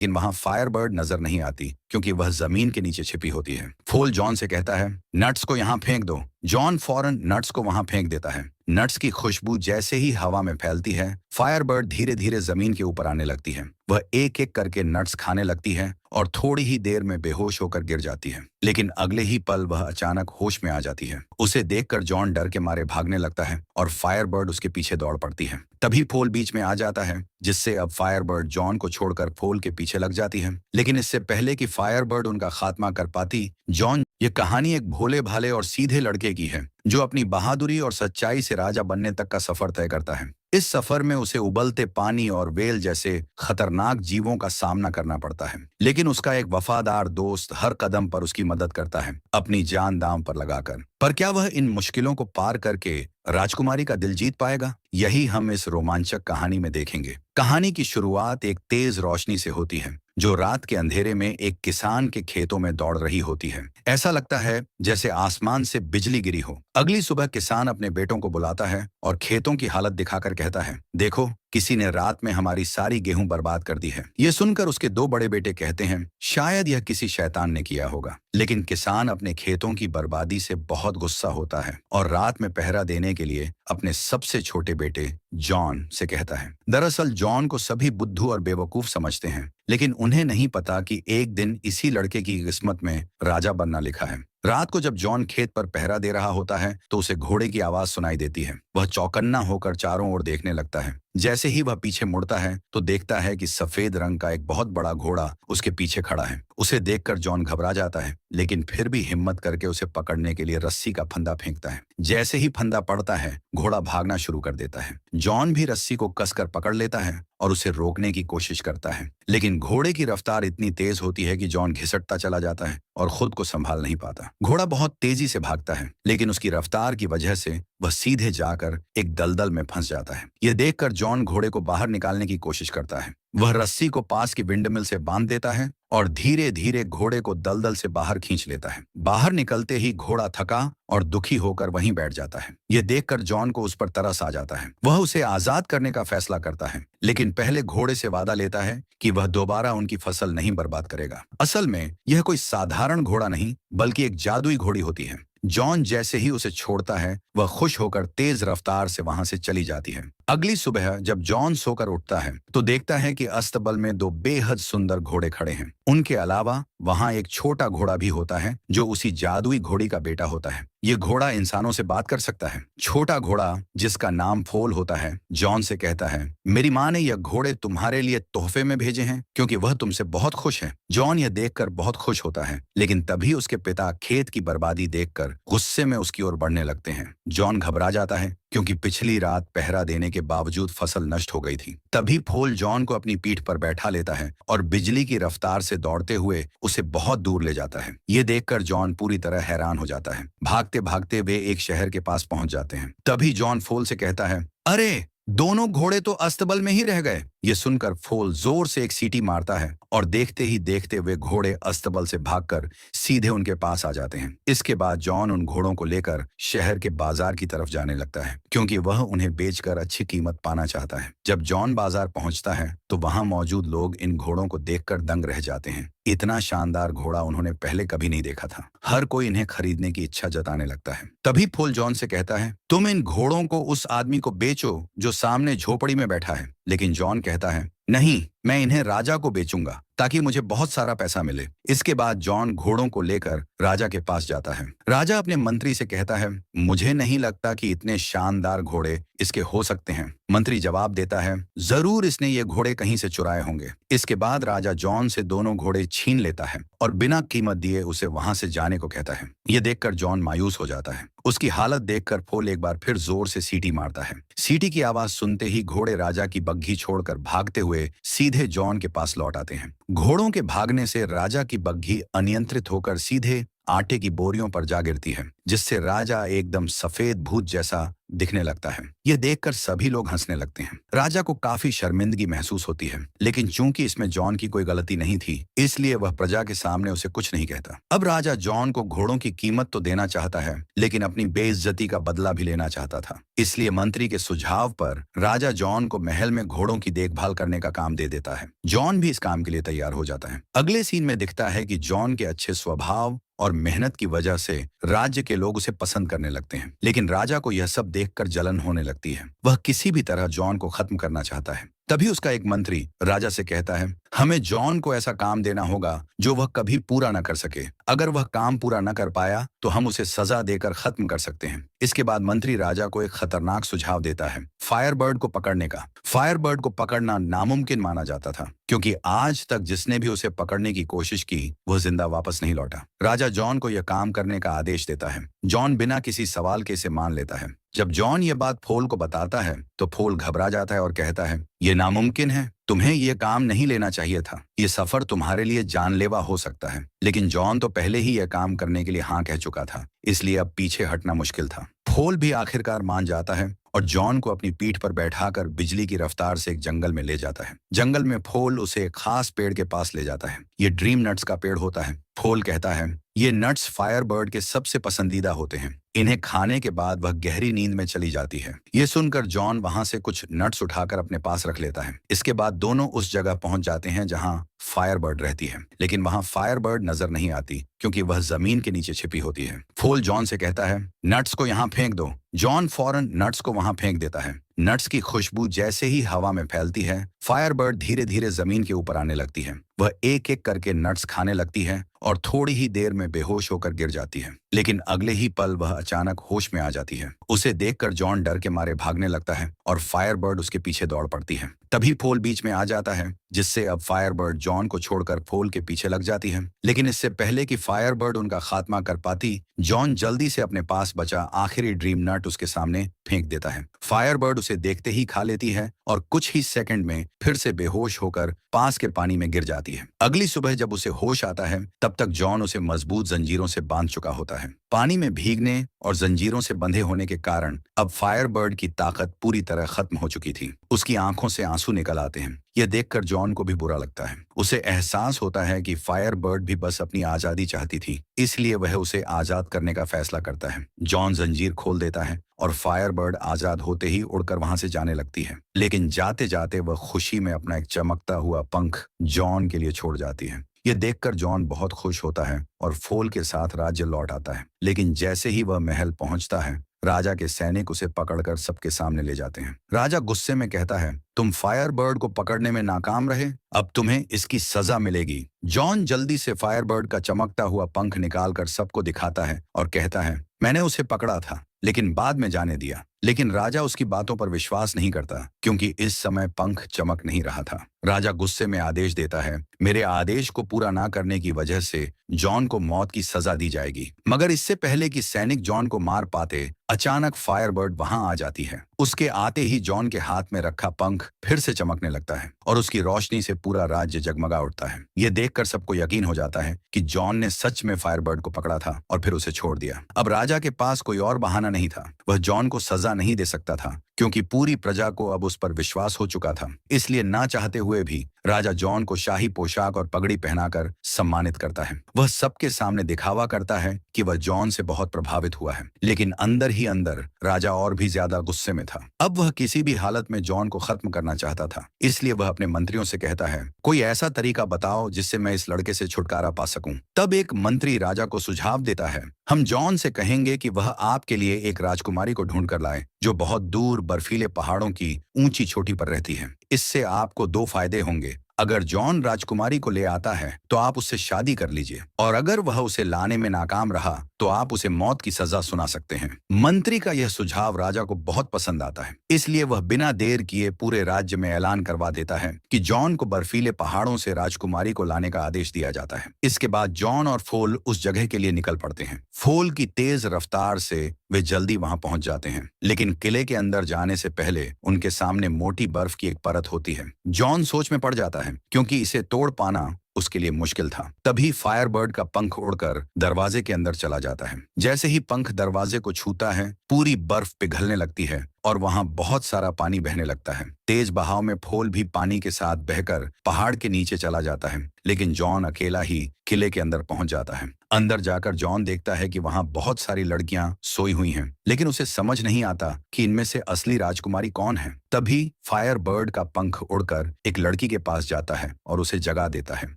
लेकिन वहां फायरबर्ड नजर नहीं आती क्योंकि वह जमीन के नीचे छिपी होती है। फोल जॉन से कहता है, नट्स को यहाँ फेंक दो। जॉन फौरन नट्स को वहां फेंक देता है। नट्स की खुशबू जैसे ही हवा में फैलती है, फायरबर्ड धीरे धीरे जमीन के ऊपर आने लगती है। वह एक एक करके नट्स खाने लगती है और थोड़ी ही देर में बेहोश होकर गिर जाती है। लेकिन अगले ही पल वह अचानक होश में आ जाती है। उसे देखकर जॉन डर के मारे भागने लगता है और फायरबर्ड उसके पीछे दौड़ पड़ती है। तभी फोल बीच में आ जाता है, जिससे अब फायरबर्ड जॉन को छोड़कर फोल के पीछे लग जाती है। लेकिन इससे पहले कि फायरबर्ड उनका खात्मा कर पाती, जॉन, ये कहानी एक भोले भाले और सीधे लड़के की है जो अपनी बहादुरी और सच्चाई से राजा बनने तक का सफर तय करता है। इस सफर में उसे उबलते पानी और वेल जैसे खतरनाक जीवों का सामना करना पड़ता है, लेकिन उसका एक वफादार दोस्त हर कदम पर उसकी मदद करता है, अपनी जान दांव पर लगाकर। पर क्या वह इन मुश्किलों को पार करके राजकुमारी का दिल जीत पाएगा? यही हम इस रोमांचक कहानी में देखेंगे। कहानी की शुरुआत एक तेज रोशनी से होती है जो रात के अंधेरे में एक किसान के खेतों में दौड़ रही होती है। ऐसा लगता है जैसे आसमान से बिजली गिरी हो। अगली सुबह किसान अपने बेटों को बुलाता है और खेतों की हालत दिखाकर कहता है, देखो, किसी ने रात में हमारी सारी गेहूं बर्बाद कर दी है। ये सुनकर उसके दो बड़े बेटे कहते हैं, शायद यह किसी शैतान ने किया होगा। लेकिन किसान अपने खेतों की बर्बादी से बहुत गुस्सा होता है और रात में पहरा देने के लिए अपने सबसे छोटे बेटे जॉन से कहता है। दरअसल जॉन को सभी बुद्धू और बेवकूफ समझते हैं, लेकिन उन्हें नहीं पता कि एक दिन इसी लड़के की किस्मत में राजा बनना लिखा है। रात को जब जॉन खेत पर पहरा दे रहा होता है तो उसे घोड़े की आवाज सुनाई देती है। वह चौकन्ना होकर चारों ओर देखने लगता है। जैसे ही वह पीछे मुड़ता है तो देखता है कि सफेद रंग का एक बहुत बड़ा घोड़ा उसके पीछे खड़ा है। उसे देखकर जॉन घबरा जाता है, लेकिन फिर भी हिम्मत करके उसे पकड़ने के लिए रस्सी का फंदा फेंकता है। जैसे ही फंदा पड़ता है, घोड़ा भागना शुरू कर देता है। जॉन भी रस्सी को कसकर पकड़ लेता है और उसे रोकने की कोशिश करता है, लेकिन घोड़े की रफ्तार इतनी तेज होती है कि जॉन घिसटता चला जाता है और खुद को संभाल नहीं पाता। घोड़ा बहुत तेजी से भागता है, लेकिन उसकी रफ्तार की वजह से वह सीधे जाकर एक दलदल में फंस जाता है। यह देखकर जॉन घोड़े को बाहर निकालने की कोशिश करता है। वह रस्सी को पास की विंडमिल से बांध देता है और धीरे धीरे घोड़े को दलदल से बाहर खींच लेता है। बाहर निकलते ही घोड़ा थका और दुखी होकर वहीं बैठ जाता है। यह देखकर जॉन को उस पर तरस आ जाता है। वह उसे आजाद करने का फैसला करता है, लेकिन पहले घोड़े से वादा लेता है कि वह दोबारा उनकी फसल नहीं बर्बाद करेगा। असल में यह कोई साधारण घोड़ा नहीं, बल्कि एक जादुई घोड़ी होती है। जॉन जैसे ही उसे छोड़ता है, वह खुश होकर तेज रफ्तार से वहां से चली जाती है। अगली सुबह जब जॉन सोकर उठता है तो देखता है कि अस्तबल में दो बेहद सुंदर घोड़े खड़े हैं। उनके अलावा वहां एक छोटा घोड़ा भी होता है जो उसी जादुई घोड़ी का बेटा होता है। ये घोड़ा इंसानों से बात कर सकता है। छोटा घोड़ा, जिसका नाम फोल होता है, जॉन से कहता है, मेरी माँ ने यह घोड़े तुम्हारे लिए तोहफे में भेजे हैं क्योंकि वह तुमसे बहुत खुश है। जॉन यह देखकर बहुत खुश होता है, लेकिन तभी उसके पिता खेत की बर्बादी देखकर गुस्से में उसकी ओर बढ़ने लगते हैं। जॉन घबरा जाता है क्योंकि पिछली रात पहरा देने के बावजूद फसल नष्ट हो गई थी। तभी फोल जॉन को अपनी पीठ पर बैठा लेता है और बिजली की रफ्तार से दौड़ते हुए उसे बहुत दूर ले जाता है। ये देखकर जॉन पूरी तरह हैरान हो जाता है। भागते भागते वे एक शहर के पास पहुंच जाते हैं। तभी जॉन फोल से कहता है, अरे, दोनों घोड़े तो अस्तबल में ही रह गए। ये सुनकर फोल जोर से एक सीटी मारता है और देखते ही देखते वे घोड़े अस्तबल से भागकर सीधे उनके पास आ जाते हैं। इसके बाद जॉन उन घोड़ों को लेकर शहर के बाजार की तरफ जाने लगता है, क्योंकि वह उन्हें बेचकर अच्छी कीमत पाना चाहता है। जब जॉन बाजार पहुंचता है तो वहां मौजूद लोग इन घोड़ों को देखकर दंग रह जाते हैं। इतना शानदार घोड़ा उन्होंने पहले कभी नहीं देखा था। हर कोई इन्हें खरीदने की इच्छा जताने लगता है। तभी फोल जॉन से कहता है, तुम इन घोड़ों को उस आदमी को बेचो जो सामने झोपड़ी में बैठा है। लेकिन जॉन कहता है, नहीं, मैं इन्हें राजा को बेचूंगा ताकि मुझे बहुत सारा पैसा मिले। इसके बाद जॉन घोड़ों को लेकर राजा के पास जाता है। राजा अपने मंत्री से कहता है, मुझे नहीं लगता कि इतने शानदार घोड़े इसके हो सकते हैं। मंत्री जवाब देता है, जरूर इसने ये घोड़े कहीं से चुराए होंगे। इसके बाद राजा जॉन से दोनों घोड़े छीन लेता है और बिना कीमत दिए उसे वहां से जाने को कहता है। ये देखकर जॉन मायूस हो जाता है। उसकी हालत देखकर फोल एक बार फिर जोर से सीटी मारता है। सीटी की आवाज सुनते ही घोड़े राजा की बग्घी छोड़कर भागते हुए सीधे जॉन के पास लौट आते हैं। घोड़ों के भागने से राजा की बग्घी अनियंत्रित होकर सीधे आटे की बोरियों पर जा गिरती है, जिससे राजा एकदम सफेद भूत जैसा दिखने लगता है। यह देखकर सभी लोग हंसने लगते हैं। राजा को काफी शर्मिंदगी महसूस होती है, लेकिन चूंकि इसमें जॉन की कोई गलती नहीं थी, इसलिए वह प्रजा के सामने उसे कुछ नहीं कहता। अब राजा जॉन को घोड़ों की कीमत तो देना चाहता है, लेकिन अपनी बेइज्जती का बदला भी लेना चाहता था। इसलिए मंत्री के सुझाव पर राजा जॉन को महल में घोड़ों की देखभाल करने का काम दे देता है। जॉन भी इस काम के लिए तैयार हो जाता है। अगले सीन में दिखता है कि जॉन के अच्छे स्वभाव और मेहनत की वजह से राज्य के लोग उसे पसंद करने लगते हैं, लेकिन राजा को यह सब देखकर जलन होने लगती है। वह किसी भी तरह जॉन को खत्म करना चाहता है। तभी उसका एक मंत्री राजा से कहता है, हमें जॉन को ऐसा काम देना होगा जो वह कभी पूरा न कर सके। अगर वह काम पूरा न कर पाया तो हम उसे सजा देकर खत्म कर सकते हैं। इसके बाद मंत्री राजा को एक खतरनाक सुझाव देता है, फायरबर्ड को पकड़ने का। फायरबर्ड को पकड़ना नामुमकिन माना जाता था, क्योंकि आज तक जिसने भी उसे पकड़ने की कोशिश की वह जिंदा वापस नहीं लौटा। राजा जॉन को यह काम करने का आदेश देता है। जॉन बिना किसी सवाल के इसे मान लेता है। जब जॉन ये बात फोल को बताता है तो फोल घबरा जाता है और कहता है, ये नामुमकिन है, तुम्हें ये काम नहीं लेना चाहिए था। ये सफर तुम्हारे लिए जानलेवा हो सकता है। लेकिन जॉन तो पहले ही यह काम करने के लिए हाँ कह चुका था, इसलिए अब पीछे हटना मुश्किल था। फोल भी आखिरकार मान जाता है और जॉन को अपनी पीठ पर बैठाकर बिजली की रफ्तार से एक जंगल में ले जाता है। जंगल में फोल उसे एक खास पेड़ के पास ले जाता है। ये ड्रीम नट्स का पेड़ होता है। फोल कहता है, ये नट्स फायरबर्ड के सबसे पसंदीदा होते हैं। इन्हें खाने के बाद वह गहरी नींद में चली जाती है। ये सुनकर जॉन वहां से कुछ नट्स उठाकर अपने पास रख लेता है। इसके बाद दोनों उस जगह पहुंच जाते हैं जहां फायरबर्ड रहती है, लेकिन वहां फायरबर्ड नजर नहीं आती, क्योंकि वह जमीन के नीचे छिपी होती है। फोल जॉन से कहता है, नट्स को यहाँ फेंक दो। जॉन फौरन नट्स को वहां फेंक देता है। नट्स की खुशबू जैसे ही हवा में फैलती है, फायरबर्ड धीरे धीरे जमीन के ऊपर आने लगती है। वह एक एक करके नट्स खाने लगती है और थोड़ी ही देर में बेहोश होकर गिर जाती है। लेकिन अगले ही पल वह अचानक होश में आ जाती है। उसे देखकर जॉन डर के मारे भागने लगता है और फायरबर्ड उसके पीछे दौड़ पड़ती है। तभी फोल बीच में आ जाता है, जिससे अब फायरबर्ड जॉन को छोड़कर फोल के पीछे लग जाती है। लेकिन इससे पहले कि फायरबर्ड उनका खात्मा कर पाती, जॉन जल्दी से अपने पास बचा आखिरी ड्रीम नट उसके सामने फेंक देता है। फायरबर्ड उसे देखते ही खा लेती है और कुछ ही सेकंड में फिर से बेहोश होकर पास के पानी में गिर जाती है। अगली सुबह जब उसे होश आता है, तब तक जॉन उसे मजबूत जंजीरों से बांध चुका होता है। पानी में भीगने और जंजीरों से बंधे होने के कारण अब फायरबर्ड की ताकत पूरी तरह खत्म हो चुकी थी। उसकी आंखों से आंसू निकल आते हैं। यह देखकर जॉन को भी बुरा लगता है। उसे एहसास होता है कि फायरबर्ड भी बस अपनी आजादी चाहती थी, इसलिए वह उसे आजाद करने का फैसला करता है। जॉन जंजीर खोल देता है और फायरबर्ड आजाद होते ही उड़कर वहां से जाने लगती है। लेकिन जाते जाते वह खुशी में अपना एक चमकता हुआ पंख जॉन के लिए छोड़ जाती है। यह देखकर जॉन बहुत खुश होता है और फोल के साथ राज्य लौट आता है। लेकिन जैसे ही वह महल पहुंचता है, राजा के सैनिक उसे पकड़कर सबके सामने ले जाते हैं। राजा गुस्से में कहता है, तुम फायरबर्ड को पकड़ने में नाकाम रहे, अब तुम्हें इसकी सजा मिलेगी। जॉन जल्दी से फायरबर्ड का चमकता हुआ पंख निकालकर सबको दिखाता है और कहता है, मैंने उसे पकड़ा था, लेकिन बाद में जाने दिया। लेकिन राजा उसकी बातों पर विश्वास नहीं करता, क्योंकि इस समय पंख चमक नहीं रहा था। राजा गुस्से में आदेश देता है, मेरे आदेश को पूरा ना करने की वजह से जॉन को मौत की सजा दी जाएगी। मगर इससे पहले कि सैनिक जॉन को मार पाते, अचानक फायरबर्ड वहां आ जाती है। उसके आते ही जॉन के हाथ में रखा पंख फिर से चमकने लगता है और उसकी रोशनी से पूरा राज्य जगमगा उठता है। यह देखकर सबको यकीन हो जाता है कि जॉन ने सच में फायरबर्ड को पकड़ा था और फिर उसे छोड़ दिया। अब राजा के पास कोई और बहाना नहीं था। वह जॉन को सजा नहीं दे सकता था, क्योंकि पूरी प्रजा को अब उस पर विश्वास हो चुका था। इसलिए ना चाहते हुए भी राजा जॉन को शाही पोशाक और पगड़ी पहनाकर सम्मानित करता है। वह सबके सामने दिखावा करता है कि वह जॉन से बहुत प्रभावित हुआ है, लेकिन अंदर ही अंदर राजा और भी ज्यादा गुस्से में था। अब वह किसी भी हालत में जॉन को खत्म करना चाहता था। इसलिए वह अपने मंत्रियों से कहता है, कोई ऐसा तरीका बताओ जिससे मैं इस लड़के से छुटकारा पा सकूं। तब एक मंत्री राजा को सुझाव देता है, हम जॉन से कहेंगे कि वह आपके लिए एक राजकुमारी को ढूंढ कर लाए, जो बहुत दूर बर्फीले पहाड़ों की ऊंची चोटी पर रहती है। इससे आपको दो फायदे होंगे। अगर जॉन राजकुमारी को ले आता है तो आप उससे शादी कर लीजिए, और अगर वह उसे लाने में नाकाम रहा तो आप उसे मौत की सजा सुना सकते हैं। मंत्री का यह सुझाव राजा को बहुत पसंद आता है, इसलिए वह बिना देर किए पूरे राज्य में ऐलान करवा देता है कि जॉन को बर्फीले पहाड़ों से राजकुमारी को लाने का आदेश दिया जाता है। इसके बाद जॉन और फोल उस जगह के लिए निकल पड़ते हैं। फोल की तेज रफ्तार से वे जल्दी वहां पहुंच जाते हैं, लेकिन किले के अंदर जाने से पहले उनके सामने मोटी बर्फ की एक परत होती है। जॉन सोच में पड़ जाता है क्योंकि इसे तोड़ पाना उसके लिए मुश्किल था। तभी फायरबर्ड का पंख उड़कर दरवाजे के अंदर चला जाता है। जैसे ही पंख दरवाजे को छूता है, पूरी बर्फ पिघलने लगती है और वहां बहुत सारा पानी बहने लगता है। तेज बहाव में फोल भी पानी के साथ बहकर पहाड़ के नीचे चला जाता है, लेकिन जॉन अकेला ही किले के अंदर पहुंच जाता है। अंदर जाकर जॉन देखता है कि वहां बहुत सारी लड़कियां सोई हुई हैं, लेकिन उसे समझ नहीं आता कि इनमें से असली राजकुमारी कौन है। तभी फायरबर्ड का पंख उड़कर एक लड़की के पास जाता है और उसे जगा देता है।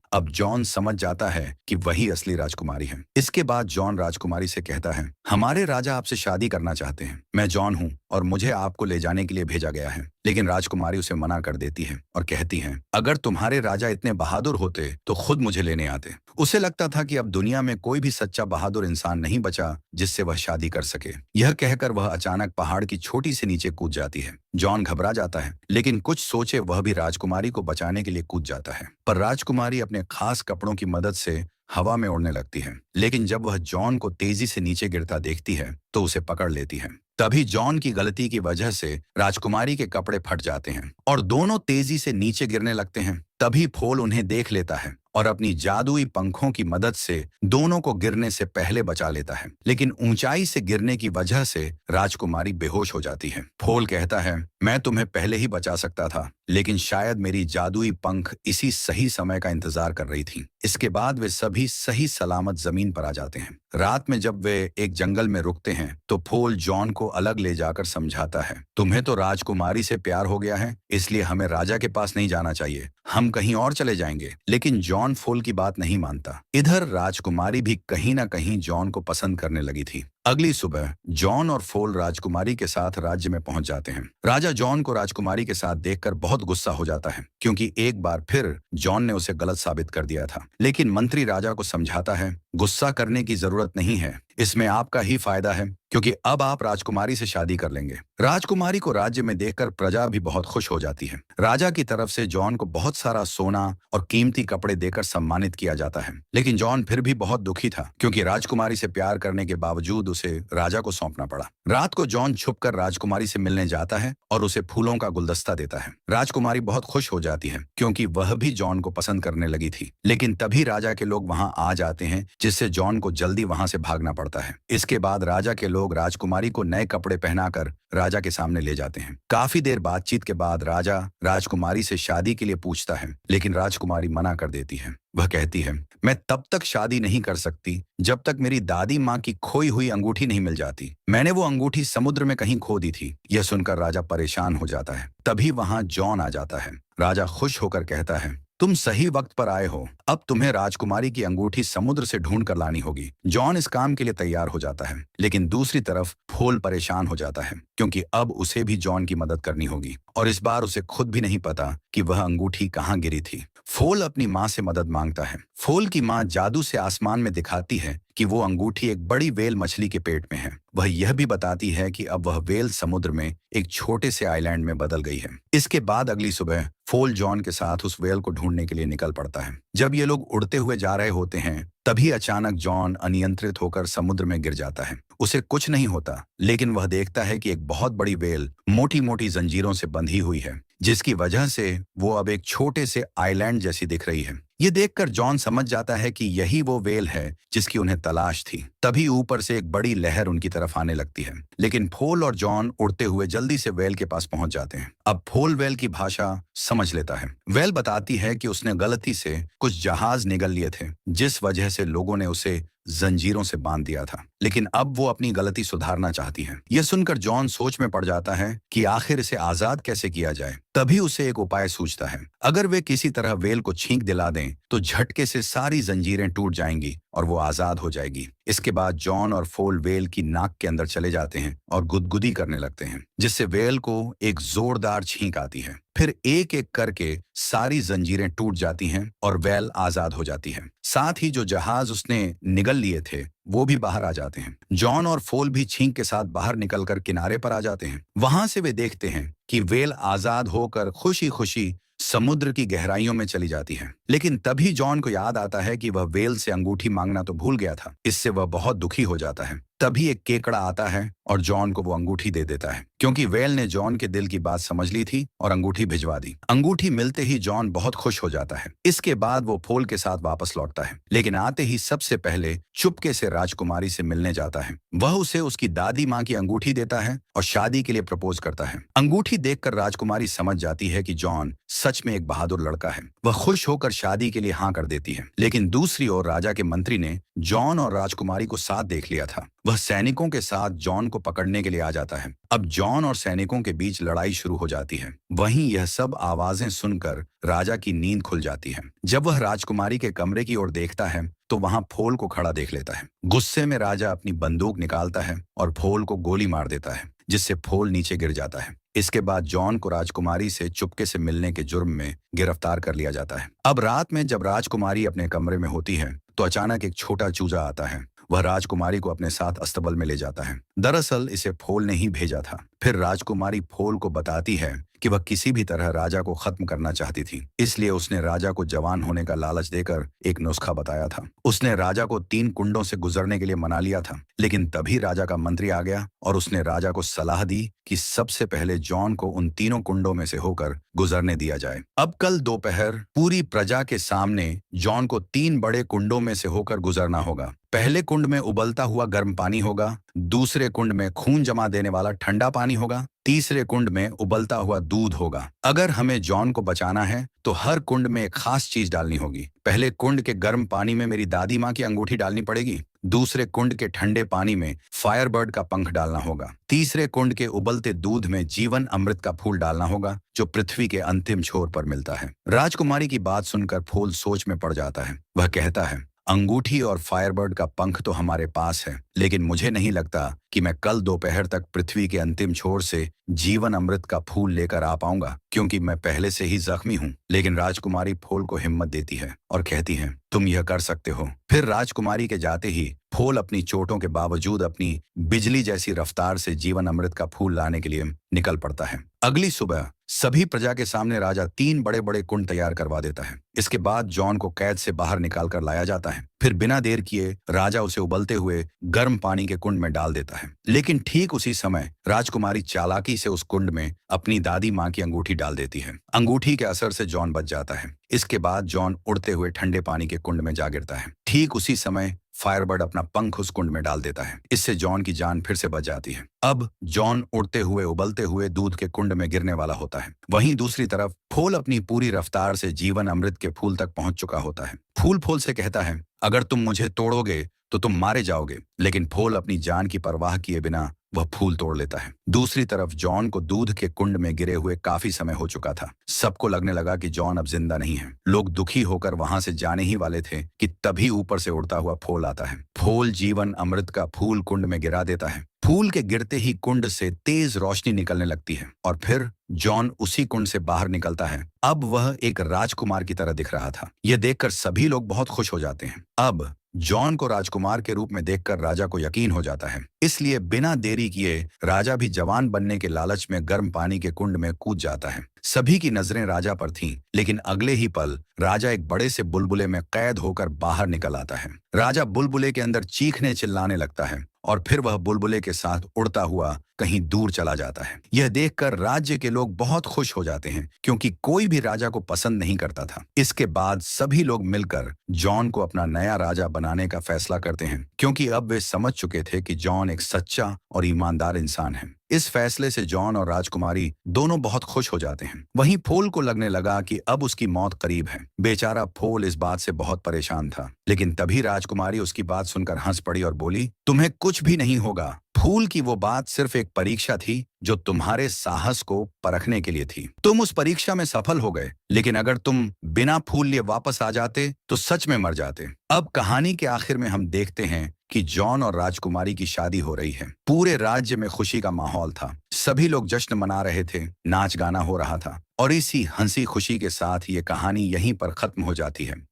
अब जॉन समझ जाता है कि वही असली राजकुमारी है। इसके बाद जॉन राजकुमारी से कहता है, हमारे राजा आपसे शादी करना चाहते हैं। मैं जॉन हूँ और मुझे आपको ले जाने के लिए भेजा गया है। लेकिन राजकुमारी उसे मना कर देती है और कहती है, अगर तुम्हारे राजा इतने बहादुर होते तो खुद मुझे लेने आते। उसे लगता था कि अब दुनिया में कोई भी सच्चा बहादुर इंसान नहीं बचा जिससे वह शादी कर सके। यह कहकर वह अचानक पहाड़ की छोटी से नीचे कूद जाती है। जॉन घबरा जाता है, लेकिन कुछ सोचे वह भी राजकुमारी को बचाने के लिए कूद जाता है। पर राजकुमारी अपने खास कपड़ों की मदद से हवा में उड़ने लगती है, लेकिन जब वह जॉन को तेजी से नीचे गिरता देखती है तो उसे पकड़ लेती है। तभी जॉन की गलती की वजह से राजकुमारी के कपड़े फट जाते हैं और दोनों तेजी से नीचे गिरने लगते हैं। तभी फोल उन्हें देख लेता है और अपनी जादुई पंखों की मदद से दोनों को गिरने से पहले बचा लेता है, लेकिन ऊंचाई से गिरने की वजह से राजकुमारी बेहोश हो जाती है। फोल कहता है, मैं तुम्हें पहले ही बचा सकता था, लेकिन शायद मेरी जादुई पंख इसी सही समय का इंतजार कर रही थी। इसके बाद वे सभी सही सलामत जमीन पर आ जाते हैं। रात में जब वे एक जंगल में रुकते हैं तो फोल जॉन को अलग ले जाकर समझाता है, तुम्हें तो राजकुमारी से प्यार हो गया है, इसलिए हमें राजा के पास नहीं जाना चाहिए, हम कहीं और चले जाएंगे। लेकिन जॉन फोल की बात नहीं मानता। इधर राजकुमारी भी कहीं ना कहीं जॉन को पसंद करने लगी थी। अगली सुबह जॉन और फोल राजकुमारी के साथ राज्य में पहुंच जाते हैं। राजा जॉन को राजकुमारी के साथ देखकर बहुत गुस्सा हो जाता है, क्योंकि एक बार फिर जॉन ने उसे गलत साबित कर दिया था। लेकिन मंत्री राजा को समझाता है, गुस्सा करने की जरूरत नहीं है, इसमें आपका ही फायदा है, क्योंकि अब आप राजकुमारी से शादी कर लेंगे। राजकुमारी को राज्य में देखकर प्रजा भी बहुत खुश हो जाती है। राजा की तरफ से जॉन को बहुत सारा सोना और कीमती कपड़े देकर सम्मानित किया जाता है, लेकिन जॉन फिर भी बहुत दुखी था, क्योंकि राजकुमारी से प्यार करने के बावजूद उसे राजा को सौंपना पड़ा। रात को जॉन छुपकर राजकुमारी से मिलने जाता है और उसे फूलों का गुलदस्ता देता है। राजकुमारी बहुत खुश हो जाती है, क्योंकि वह भी जॉन को पसंद करने लगी थी। लेकिन तभी राजा के लोग वहां आ जाते हैं, जिससे जॉन को जल्दी वहां से भागना पड़ता है। इसके बाद राजा के लोग राजकुमारी को नए कपड़े पहनाकर राजा के सामने ले जाते हैं। काफी देर बातचीत के बाद राजा राजकुमारी से शादी के लिए पूछता है, लेकिन राजकुमारी मना कर देती है। वह कहती है, मैं तब तक शादी नहीं कर सकती जब तक मेरी दादी माँ की खोई हुई अंगूठी नहीं मिल जाती। मैंने वो अंगूठी समुद्र में कहीं खो दी थी। यह सुनकर राजा परेशान हो जाता है। तभी वहां जॉन आ जाता है। राजा खुश होकर कहता है, तुम सही वक्त पर आए हो, अब तुम्हें राजकुमारी की अंगूठी समुद्र से ढूंढ कर लानी होगी। जॉन इस काम के लिए तैयार हो जाता है, लेकिन दूसरी तरफ फोल परेशान हो जाता है, क्योंकि अब उसे भी जॉन की मदद करनी होगी और इस बार उसे खुद भी नहीं पता कि वह अंगूठी कहाँ गिरी थी। फोल अपनी माँ से मदद मांगता है। फोल की माँ जादू से आसमान में दिखाती है कि वो अंगूठी एक बड़ी व्हेल मछली के पेट में है। वह यह भी बताती है कि अब वह व्हेल समुद्र में एक छोटे से आइलैंड में बदल गई है। इसके बाद अगली सुबह फोल जॉन के साथ उस व्हेल को ढूंढने के लिए निकल पड़ता है। जब ये लोग उड़ते हुए जा रहे होते हैं, तभी अचानक जॉन अनियंत्रित होकर समुद्र में गिर जाता है। उसे कुछ नहीं होता, लेकिन वह देखता है कि एक बहुत बड़ी व्हेल मोटी मोटी जंजीरों से बंधी हुई है, जिसकी वजह से वो अब एक छोटे से आइलैंड जैसी दिख रही है। ये देखकर जॉन समझ जाता है कि यही वो व्हेल है जिसकी उन्हें तलाश थी। तभी ऊपर से एक बड़ी लहर उनकी तरफ आने लगती है, लेकिन फोल और जॉन उड़ते हुए जल्दी से व्हेल के पास पहुंच जाते हैं। अब फोल व्हेल की भाषा समझ लेता है। व्हेल बताती है कि उसने गलती से कुछ जहाज निगल लिए थे, जिस वजह से लोगों ने उसे जंजीरों से बांध दिया था, लेकिन अब वो अपनी गलती सुधारना चाहती है। यह सुनकर जॉन सोच में पड़ जाता है कि आखिर इसे आजाद कैसे किया जाए। तभी उसे एक उपाय सूझता है। अगर वे किसी तरह व्हेल को छींक दिला दें तो झटके से सारी जंजीरें टूट जाएंगी और वो आजाद हो जाएगी। इसके बाद जॉन और फोल व्हेल की नाक के अंदर चले जाते हैं और गुदगुदी करने लगते हैं, जिससे व्हेल को एक जोरदार छींक आती है। फिर एक एक करके सारी जंजीरें टूट जाती हैं और व्हेल आजाद हो जाती है। साथ ही जो जहाज उसने निगल लिए थे वो भी बाहर आ जाते हैं। जॉन और फोल भी छींक के साथ बाहर निकलकर किनारे पर आ जाते हैं। वहां से वे देखते हैं कि व्हेल आजाद होकर खुशी खुशी समुद्र की गहराइयों में चली जाती है। लेकिन तभी जॉन को याद आता है कि वह व्हेल से अंगूठी मांगना तो भूल गया था। इससे वह बहुत दुखी हो जाता है। तभी एक केकड़ा आता है और जॉन को वो अंगूठी दे देता है, क्योंकि वेल ने जॉन के दिल की बात समझ ली थी और अंगूठी भिजवा दी। अंगूठी मिलते ही जॉन बहुत खुश हो जाता है। इसके बाद वो फोल के साथ वापस लौटता है, लेकिन आते ही सबसे पहले चुपके से राजकुमारी से मिलने जाता है। वह उसे उसकी दादी माँ की अंगूठी देता है और शादी के लिए प्रपोज करता है। अंगूठी देखकर राजकुमारी समझ जाती है कि जॉन सच में एक बहादुर लड़का है। वह खुश होकर शादी के लिए हाँ कर देती है। लेकिन दूसरी ओर राजा के मंत्री ने जॉन और राजकुमारी को साथ देख लिया था। वह सैनिकों के साथ जॉन को पकड़ने के लिए आ जाता है। अब जॉन और सैनिकों के बीच लड़ाई शुरू हो जाती है। वहीं यह सब आवाजें सुनकर राजा की नींद खुल जाती है। जब वह राजकुमारी के कमरे की ओर देखता है तो वहां फोल को खड़ा देख लेता है। गुस्से में राजा अपनी बंदूक निकालता है और फोल को गोली मार देता है, जिससे फोल नीचे गिर जाता है। इसके बाद जॉन को राजकुमारी से चुपके से मिलने के जुर्म में गिरफ्तार कर लिया जाता है। अब रात में जब राजकुमारी अपने कमरे में होती है तो अचानक एक छोटा चूजा आता है। वह राजकुमारी को अपने साथ अस्तबल में ले जाता है। दरअसल इसे फोल ने ही भेजा था। फिर राजकुमारी फोल को बताती है कि वह किसी भी तरह राजा को खत्म करना चाहती थी, इसलिए उसने राजा को जवान होने का लालच देकर एक नुस्खा बताया था। उसने राजा को 3 कुंडों से गुजरने के लिए मना लिया था, लेकिन तभी राजा का मंत्री आ गया और उसने राजा को सलाह दी कि सबसे पहले जॉन को उन तीनों कुंडों में से होकर गुजरने दिया जाए। अब कल दोपहर पूरी प्रजा के सामने जॉन को 3 बड़े कुंडों में से होकर गुजरना होगा। पहले कुंड में उबलता हुआ गर्म पानी होगा, दूसरे कुंड में खून जमा देने वाला ठंडा पानी होगा, तीसरे कुंड में उबलता हुआ दूध होगा। अगर हमें जॉन को बचाना है तो हर कुंड में एक खास चीज डालनी होगी। पहले कुंड के गर्म पानी में मेरी दादी माँ की अंगूठी डालनी पड़ेगी, दूसरे कुंड के ठंडे पानी में फायरबर्ड का पंख डालना होगा, तीसरे कुंड के उबलते दूध में जीवन अमृत का फूल डालना होगा, जो पृथ्वी के अंतिम छोर पर मिलता है। राजकुमारी की बात सुनकर फूल सोच में पड़ जाता है। वह कहता है, अंगूठी और फायरबर्ड का पंख तो हमारे पास है, लेकिन मुझे नहीं लगता कि मैं कल दोपहर तक पृथ्वी के अंतिम छोर से जीवन अमृत का फूल लेकर आ पाऊंगा, क्योंकि मैं पहले से ही जख्मी हूँ। लेकिन राजकुमारी फूल को हिम्मत देती है और कहती है, तुम यह कर सकते हो। फिर राजकुमारी के जाते ही फूल अपनी चोटों के बावजूद अपनी बिजली जैसी रफ्तार से जीवन अमृत का फूल लाने के लिए निकल पड़ता है। अगली सुबह सभी प्रजा के सामने राजा 3 बड़े बड़े कुंड तैयार करवा देता है। इसके बाद जॉन को कैद से बाहर निकाल कर लाया जाता है। फिर बिना देर किए राजा उसे उबलते हुए गर्म पानी के कुंड में डाल देता है। लेकिन ठीक उसी समय राजकुमारी चालाकी से उस कुंड में अपनी दादी माँ की अंगूठी डाल देती है। अंगूठी के असर से जॉन बच जाता है। इसके बाद जॉन उड़ते हुए ठंडे पानी के कुंड में जा गिरता है। ठीक उसी समय फायरबर्ड अपना पंख उस कुंड में डाल देता है। इससे जॉन की जान फिर से बच जाती है। अब जॉन उड़ते हुए उबलते हुए दूध के कुंड में गिरने वाला होता है। वहीं दूसरी तरफ फूल अपनी पूरी रफ्तार से जीवन अमृत के फूल तक पहुंच चुका होता है। फूल से कहता है, अगर तुम मुझे तोड़ोगे तो तुम मारे जाओगे। लेकिन फूल अपनी जान की परवाह किए बिना वह फूल तोड़ लेता है। दूसरी तरफ जॉन को दूध के कुंड में गिरे हुए काफी समय हो चुका था। सबको लगने लगा कि जॉन अब जिंदा नहीं है। लोग दुखी होकर वहां से जाने ही वाले थे कि तभी ऊपर से उड़ता हुआ फूल आता है। फूल जीवन अमृत का फूल कुंड में गिरा देता है। फूल के गिरते ही कुंड से तेज रोशनी निकलने लगती है और फिर जॉन उसी कुंड से बाहर निकलता है। अब वह एक राजकुमार की तरह दिख रहा था। यह देखकर सभी लोग बहुत खुश हो जाते हैं। अब जॉन को राजकुमार के रूप में देखकर राजा को यकीन हो जाता है। इसलिए बिना देरी किए राजा भी जवान बनने के लालच में गर्म पानी के कुंड में कूद जाता है। सभी की नजरें राजा पर थीं, लेकिन अगले ही पल राजा एक बड़े से बुलबुले में कैद होकर बाहर निकल आता है। राजा बुलबुले के अंदर चीखने चिल्लाने लगता है और फिर वह बुलबुले के साथ उड़ता हुआ कहीं दूर चला जाता है। यह देखकर राज्य के लोग बहुत खुश हो जाते हैं, क्योंकि कोई भी राजा को पसंद नहीं करता था। इसके बाद सभी लोग मिलकर जॉन को अपना नया राजा बनाने का फैसला करते हैं, क्योंकि अब वे समझ चुके थे कि जॉन एक सच्चा और ईमानदार इंसान है। इस फैसले से जॉन और राजकुमारी दोनों बहुत खुश हो जाते हैं। वहीं फूल को लगने लगा कि अब उसकी मौत करीब है। बेचारा फूल इस बात से बहुत परेशान था। लेकिन तभी राजकुमारी उसकी बात सुनकर हंस पड़ी और बोली, तुम्हें कुछ भी नहीं होगा। फूल की वो बात सिर्फ एक परीक्षा थी जो तुम्हारे साहस को परखने के लिए थी। तुम उस परीक्षा में सफल हो गए, लेकिन अगर तुम बिना फूल लिए वापस आ जाते तो सच में मर जाते। अब कहानी के आखिर में हम देखते हैं कि जॉन और राजकुमारी की शादी हो रही है। पूरे राज्य में खुशी का माहौल था। सभी लोग जश्न मना रहे थे, नाच गाना हो रहा था और इसी हंसी खुशी के साथ ये कहानी यहीं पर खत्म हो जाती है।